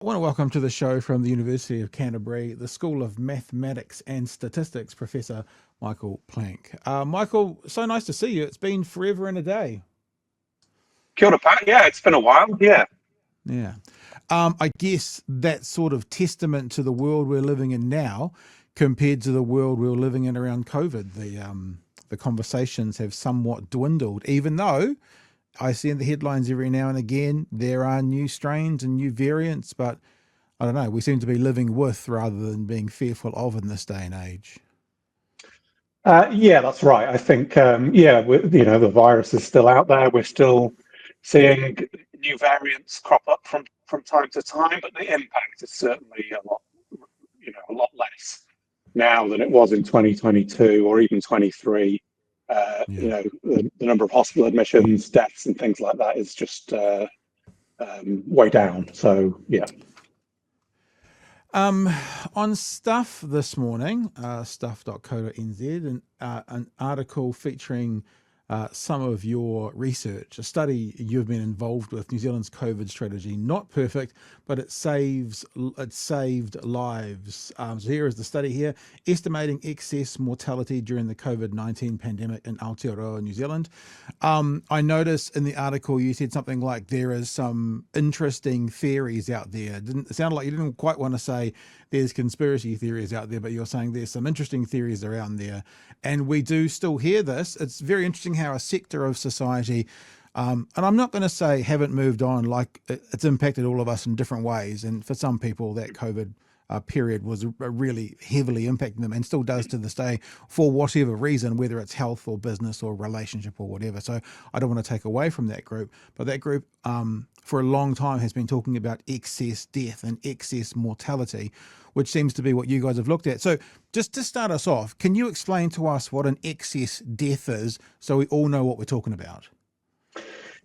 I want to welcome to the show from the University of Canterbury, the School of Mathematics and Statistics, Professor Michael Plank. Michael, so nice to see you. It's been forever and a day. Kia ora, Pat. Yeah, it's been a while. Yeah. Yeah. I guess that's sort of testament to the world we're living in now compared to the world we were living in around COVID. The conversations have somewhat dwindled, even though I see in the headlines every now and again there are new strains and new variants, but I don't know, we seem to be living with rather than being fearful of in this day and age. Yeah, that's right. I think, the virus is still out there. We're still seeing new variants crop up from time to time, but the impact is certainly a lot less now than it was in 2022 or even 23. Yeah. The number of hospital admissions, deaths, and things like that is just way down. So, yeah. On Stuff this morning, stuff.co.nz, an article featuring some of your research, a study you've been involved with, New Zealand's COVID strategy. Not perfect, but it saved lives. So here is the study here, estimating excess mortality during the COVID-19 pandemic in Aotearoa, New Zealand. I noticed in the article you said something like there is some interesting theories out there. It sounded like you didn't quite want to say there's conspiracy theories out there, but you're saying there's some interesting theories around there. And we do still hear this. It's very interesting how a sector of society, and I'm not going to say haven't moved on, like it's impacted all of us in different ways. And for some people, that COVID period was really heavily impacting them and still does to this day for whatever reason, whether it's health or business or relationship or whatever. So I don't want to take away from that group, but that group for a long time has been talking about excess death and excess mortality, which seems to be what you guys have looked at. So just to start us off, can you explain to us what an excess death is so we all know what we're talking about?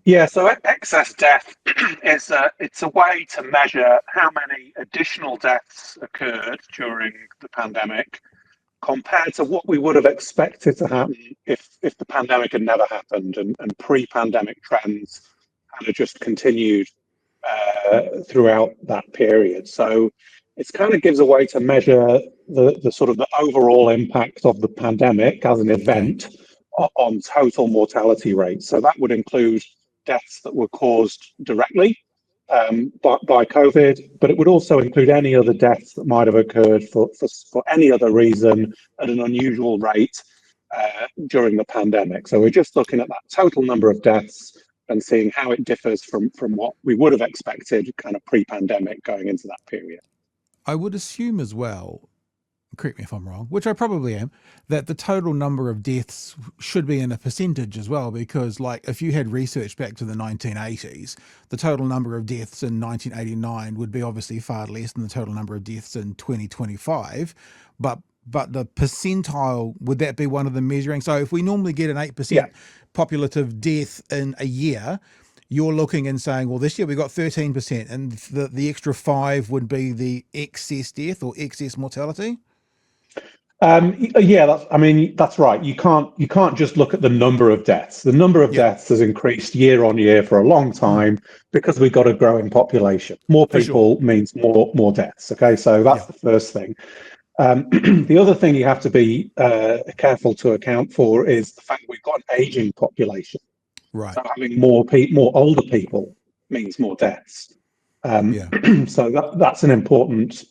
Yeah, so excess death it's a way to measure how many additional deaths occurred during the pandemic compared to what we would have expected to happen if the pandemic had never happened and pre-pandemic trends had just continued throughout that period. So it kind of gives a way to measure the sort of the overall impact of the pandemic as an Okay. event on total mortality rates. So that would include deaths that were caused directly by COVID, but it would also include any other deaths that might have occurred for any other reason at an unusual rate during the pandemic. So we're just looking at that total number of deaths and seeing how it differs from what we would have expected kind of pre-pandemic going into that period. I would assume as well, correct me if I'm wrong, which I probably am, that the total number of deaths should be in a percentage as well, because like if you had research back to the 1980s, the total number of deaths in 1989 would be obviously far less than the total number of deaths in 2025, but the percentile, would that be one of the measuring? So if we normally get an Yeah. 8% populative death in a year, you're looking and saying, well, this year we got 13%, and the extra 5 would be the excess death or excess mortality. Yeah, that's right. You can't just look at the number of deaths. The number of Yeah, deaths has increased year on year for a long time because we've got a growing population. More for sure. people means more deaths. Okay, so that's Yeah, the first thing. The other thing you have to be careful to account for is the fact we've got an aging population. right. So having more older people means more deaths. Yeah. So that's an important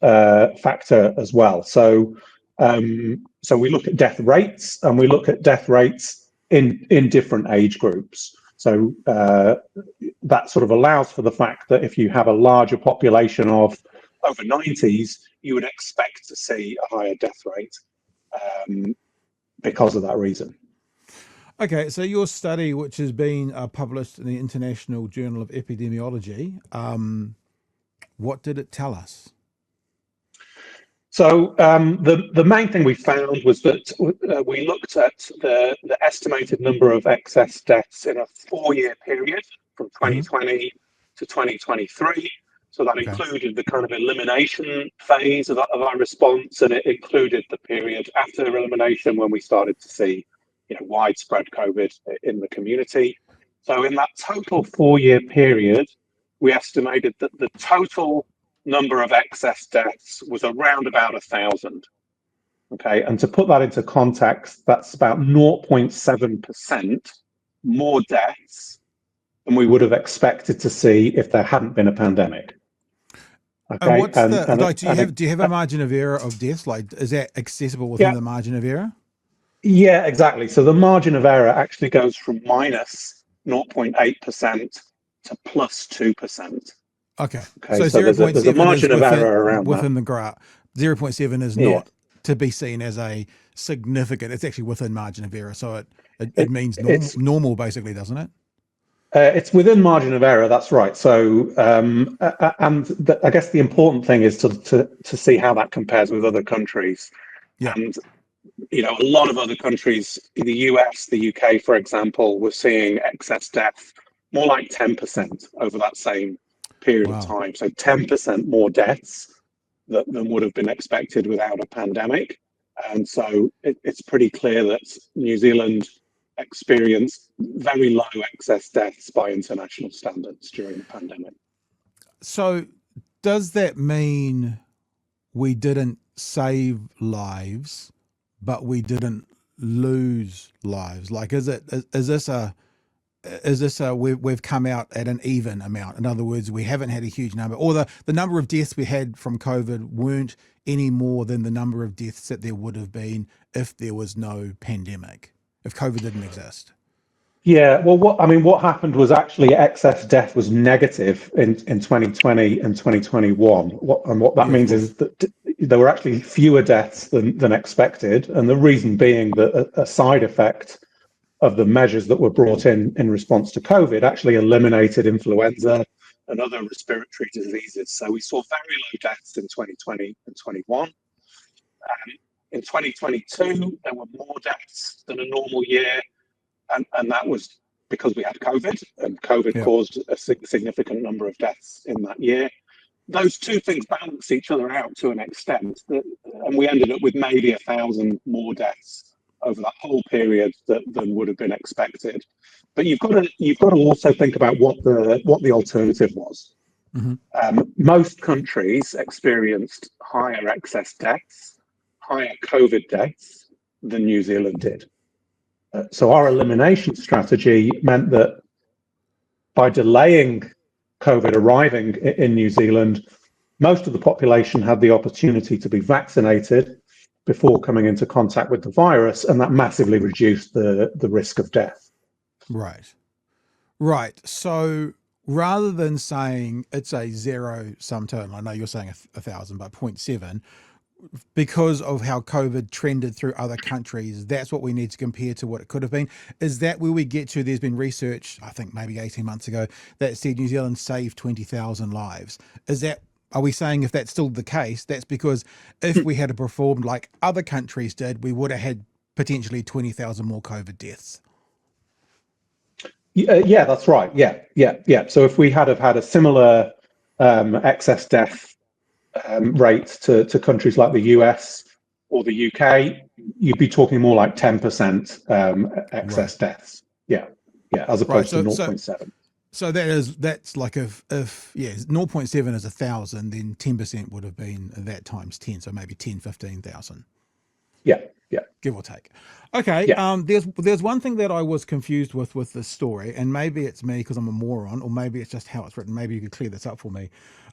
factor as well. So we look at death rates, and we look at death rates in different age groups. So that sort of allows for the fact that if you have a larger population of over 90s, you would expect to see a higher death rate because of that reason. Okay, so your study, which has been published in the International Journal of Epidemiology, what did it tell us? So the main thing we found was that we looked at the estimated number of excess deaths in a 4-year period from Hmm. 2020 to 2023. So that Okay. included the kind of elimination phase of our response, and it included the period after elimination when we started to see, widespread COVID in the community. So in that total 4-year period, we estimated that the total number of excess deaths was around about 1,000. Okay, and to put that into context, that's about 0.7% more deaths than we would have expected to see if there hadn't been a pandemic. And Okay, what's the like? Do you have a margin of error of deaths? Like, is that accessible within the margin of error? Yeah, exactly. So the margin of error actually goes from minus 0.8% to plus 2%. Okay. Okay, So so there's a 0.7 is margin of error around within that. the graph. 0.7 is Yeah, not to be seen as a significant. It's actually within margin of error. So it it, means it's normal basically, doesn't it? it's within margin of error. That's right. So I guess the important thing is to see how that compares with other countries. Yeah. And a lot of other countries, in the US, the UK, for example, were seeing excess death more like 10% over that same period of Wow. time. So 10% more deaths than would have been expected without a pandemic. And so it's pretty clear that New Zealand experienced very low excess deaths by international standards during the pandemic. So does that mean we didn't save lives, but we didn't lose lives? Like, is this a we've come out at an even amount? In other words, we haven't had a huge number, or the number of deaths we had from COVID weren't any more than the number of deaths that there would have been if there was no pandemic, if COVID didn't exist. Yeah, well, what happened was actually excess death was negative in 2020 and 2021. What that Yeah, of means course. is that there were actually fewer deaths than expected, and the reason being that a side effect of the measures that were brought in response to COVID actually eliminated influenza and other respiratory diseases. So we saw very low deaths in 2020 and 21. In 2022, there were more deaths than a normal year, and that was because we had COVID, and COVID Yeah. caused a significant number of deaths in that year. Those two things balance each other out to an extent, and we ended up with maybe 1,000 more deaths over that whole period than would have been expected. But you've got to also think about what the alternative was. Most countries experienced higher excess deaths, higher COVID deaths than New Zealand did. So our elimination strategy meant that by delaying COVID arriving in New Zealand, most of the population had the opportunity to be vaccinated before coming into contact with the virus, and that massively reduced the risk of death. Right. So rather than saying it's a zero sum total, I know you're saying 1,000, but 0.7, because of how COVID trended through other countries, that's what we need to compare to what it could have been. Is that where we get to? There's been research, I think maybe 18 months ago, that said New Zealand saved 20,000 lives. Are we saying if that's still the case, that's because if we had performed like other countries did, we would have had potentially 20,000 more COVID deaths? Yeah, that's right. Yeah. So if we had a similar excess death rate to countries like the US or the UK, you'd be talking more like 10% excess deaths. Yeah, as opposed to 0.7. So that's like if 0.7 is 1,000, then 10% would have been that times 10, so maybe 15,000. Yeah. Give or take. Okay. Yeah. There's one thing that I was confused with this story, and maybe it's me because I'm a moron, or maybe it's just how it's written. Maybe you could clear this up for me.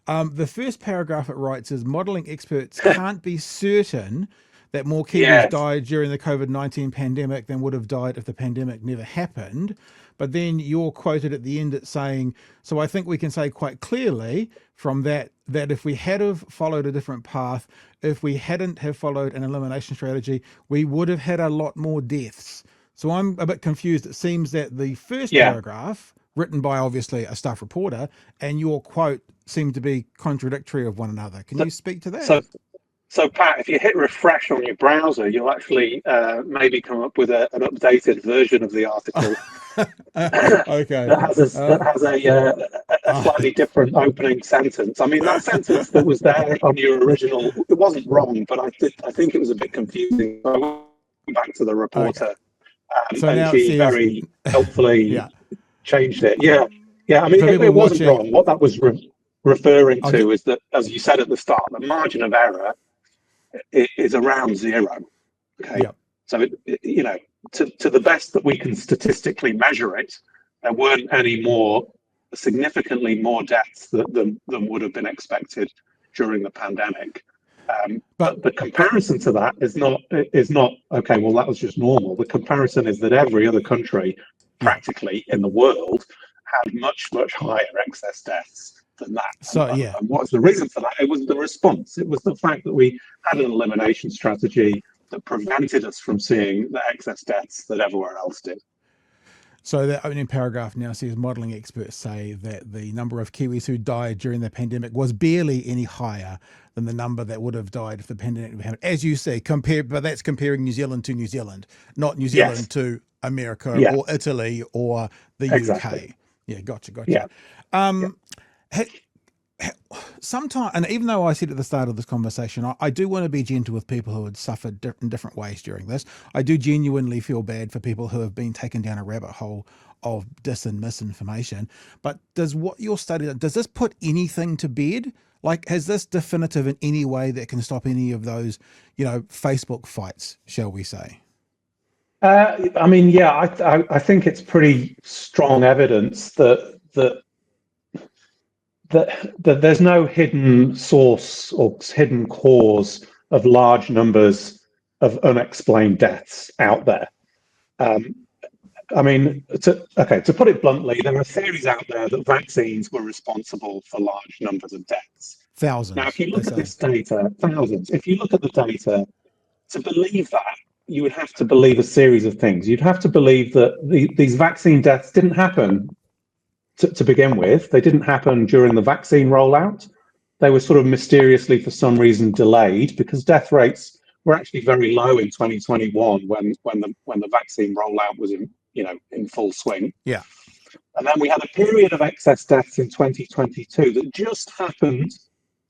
The first paragraph it writes is modelling experts can't be certain that more Kiwis died during the COVID-19 pandemic than would have died if the pandemic never happened. But then you're quoted at the end at saying, so I think we can say quite clearly from that if we had have followed a different path, if we hadn't have followed an elimination strategy, we would have had a lot more deaths. So I'm a bit confused. It seems that the first paragraph, written by obviously a staff reporter, and your quote seem to be contradictory of one another. Can you speak to that? So Pat, if you hit refresh on your browser, you'll actually maybe come up with an updated version of the article. Okay. that has a slightly different opening sentence. I mean, that sentence that was there on your original, it wasn't wrong, but I think it was a bit confusing. So I went back to the reporter, so and now she it says, very helpfully yeah. changed it. Yeah. I mean, For it people wasn't watching, wrong. What that was. referring I'll get, to is that, as you said at the start, the margin of error is around zero. Okay, yeah. so to the best that we can statistically measure it, there weren't any more significantly more deaths than would have been expected during the pandemic. But But the comparison to that is not okay. Well, that was just normal. The comparison is that every other country, yeah. practically in the world, had much higher excess deaths than that. So yeah. And what was the reason for that? It was the response. It was the fact that we had an elimination strategy that prevented us from seeing the excess deaths that everywhere else did. So the opening paragraph now says modelling experts say that the number of Kiwis who died during the pandemic was barely any higher than the number that would have died if the pandemic happened. As you say, but that's comparing New Zealand to New Zealand, not New Yes. Zealand to America Yeah. or Italy or the Exactly. UK. Yeah, gotcha. Yeah. Yeah. Sometimes, and even though I said at the start of this conversation, I do want to be gentle with people who had suffered in different ways during this. I do genuinely feel bad for people who have been taken down a rabbit hole of dis and misinformation. But does this put anything to bed? Like, has this definitive in any way that can stop any of those, Facebook fights, shall we say? I mean, yeah, I think it's pretty strong evidence that there's no hidden source or hidden cause of large numbers of unexplained deaths out there. I mean, to put it bluntly, there are theories out there that vaccines were responsible for large numbers of deaths. Now, if Thousands, you they look at say. this data, thousands, if you look at the data, to believe that, you would have to believe a series of things. You'd have to believe that these vaccine deaths didn't happen to begin with. They didn't happen during the vaccine rollout. They were sort of mysteriously, for some reason, delayed because death rates were actually very low in 2021 when the vaccine rollout was in full swing. Yeah. And then we had a period of excess deaths in 2022 that just happened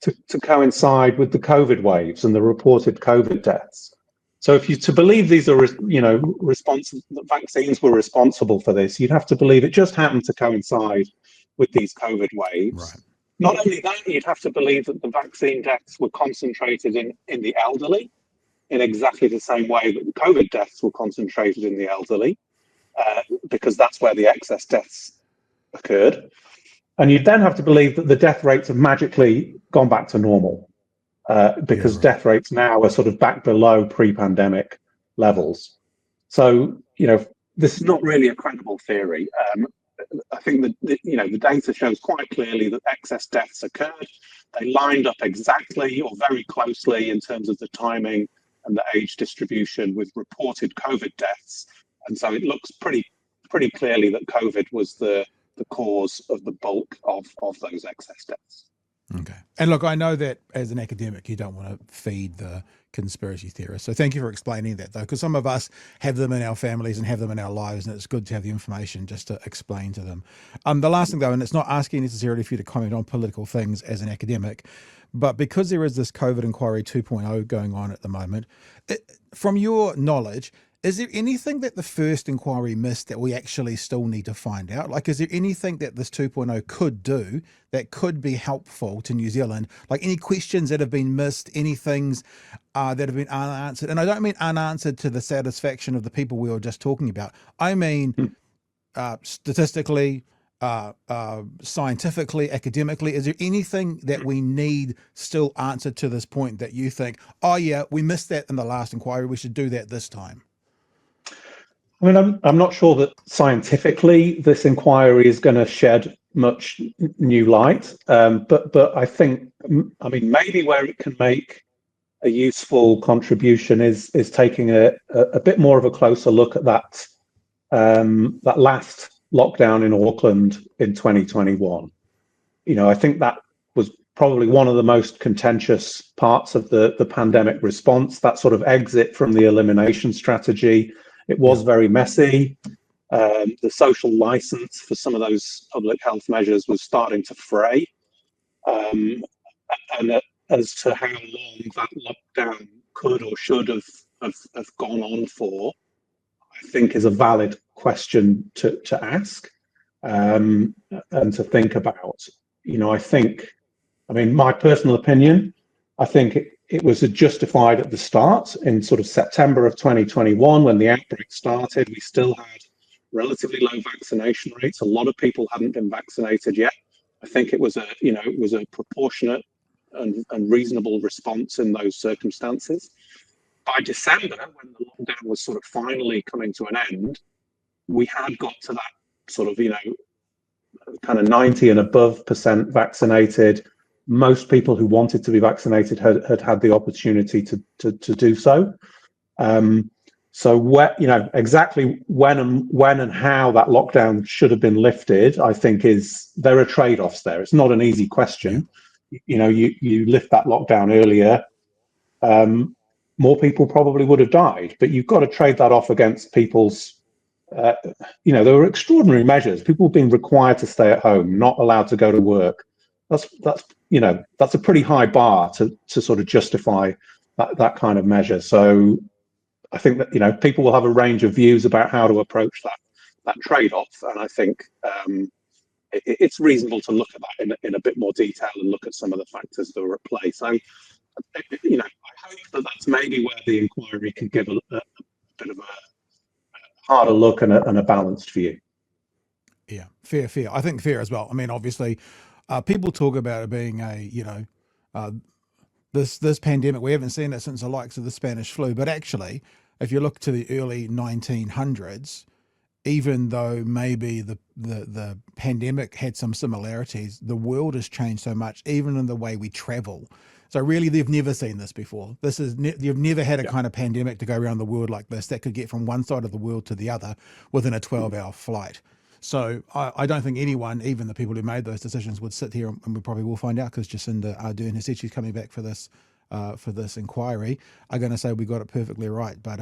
to coincide with the COVID waves and the reported COVID deaths. So if you to believe these are, that vaccines were responsible for this, you'd have to believe it just happened to coincide with these COVID Right. waves. Not only that, you'd have to believe that the vaccine deaths were concentrated in the elderly in exactly the same way that the COVID deaths were concentrated in the elderly, because that's where the excess deaths occurred. And you'd then have to believe that the death rates have magically gone back to normal. Because Right. death rates now are sort of back below pre-pandemic levels. So, this is not really a credible theory. I think that the data shows quite clearly that excess deaths occurred. They lined up exactly or very closely in terms of the timing and the age distribution with reported COVID deaths. And so it looks pretty clearly that COVID was the cause of the bulk of those excess deaths. Okay. And look, I know that as an academic, you don't want to feed the conspiracy theorists. So thank you for explaining that, though, because some of us have them in our families and have them in our lives, and it's good to have the information just to explain to them. The last thing, though, and it's not asking necessarily for you to comment on political things as an academic, but because there is this COVID inquiry 2.0 going on at the moment, from your knowledge, is there anything that the first inquiry missed that we actually still need to find out? Like, is there anything that this 2.0 could do that could be helpful to New Zealand? Like any questions that have been missed, any things that have been unanswered? And I don't mean unanswered to the satisfaction of the people we were just talking about. I mean, statistically, scientifically, academically, is there anything that we need still answered to this point that you think, oh yeah, we missed that in the last inquiry, we should do that this time? I mean, I'm not sure that scientifically this inquiry is going to shed much new light, but I think, I mean, maybe where it can make a useful contribution is taking a bit more of a closer look at that last lockdown in Auckland in 2021. I think that was probably one of the most contentious parts of the pandemic response, that sort of exit from the elimination strategy. It was very messy. The social license for some of those public health measures was starting to fray. And as to how long that lockdown could or should have gone on for, I think is a valid question to ask and to think about. I think I mean, my personal opinion, I think it was justified at the start in sort of September of 2021 when the outbreak started. We still had relatively low vaccination rates. A lot of people hadn't been vaccinated yet. I think it was a proportionate and reasonable response in those circumstances. By December, when the lockdown was sort of finally coming to an end, we had got to that sort of, kind of 90 and above % vaccinated. Most people who wanted to be vaccinated had the opportunity to do so. So exactly when and how that lockdown should have been lifted, I think there are trade-offs there. It's not an easy question. Yeah. You lift that lockdown earlier, more people probably would have died, but you've got to trade that off against people's there were extraordinary measures. People being required to stay at home, not allowed to go to work. That's a pretty high bar to sort of justify that kind of measure. So I think that people will have a range of views about how to approach that trade-off, and I think it's reasonable to look at that in a bit more detail and look at some of the factors that are at play. So I hope that that's maybe where the inquiry can give a bit of a harder look and a balanced view. Yeah, fair. I think fair as well. I mean, obviously, people talk about it being this pandemic. We haven't seen it since the likes of the Spanish flu. But actually, if you look to the early 1900s, even though maybe the pandemic had some similarities, the world has changed so much, even in the way we travel. So really, they've never seen this before. You've never had a kind of pandemic to go around the world like this that could get from one side of the world to the other within a 12-hour flight. So I don't think anyone, even the people who made those decisions, would sit here, and we probably will find out because Jacinda Ardern has said she's coming back for this inquiry, are going to say we got it perfectly right. But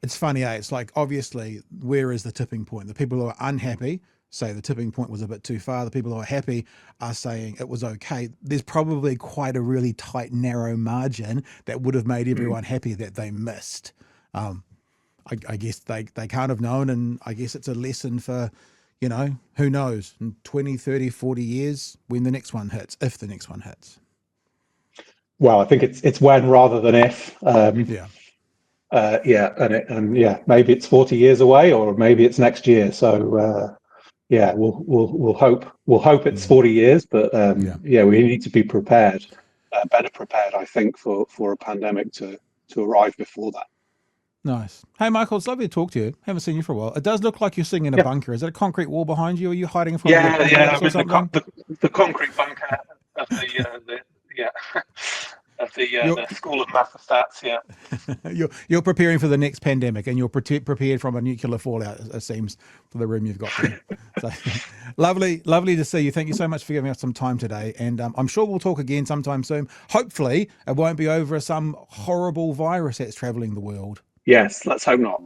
it's funny, it's like, obviously, where is the tipping point? The people who are unhappy say the tipping point was a bit too far. The people who are happy are saying it was okay. There's probably quite a really tight, narrow margin that would have made everyone happy that they missed. I guess they can't have known, and I guess it's a lesson for, who knows, in 20, 30, 40 years when the next one hits, if the next one hits. Well, I think it's when rather than if. Maybe it's 40 years away, or maybe it's next year. So we'll hope it's 40 years, but we need to be prepared, better prepared, I think, for a pandemic to arrive before that. Nice. Hey, Michael, it's lovely to talk to you. Haven't seen you for a while. It does look like you're sitting in a bunker. Is it a concrete wall behind you? Or are you hiding from the concrete bunker of the School of Math Stats. Yeah. You're preparing for the next pandemic, and you're prepared from a nuclear fallout, it seems, for the room you've got there. So lovely to see you. Thank you so much for giving us some time today, and I'm sure we'll talk again sometime soon. Hopefully it won't be over some horrible virus that's traveling the world. Yes, let's hope not.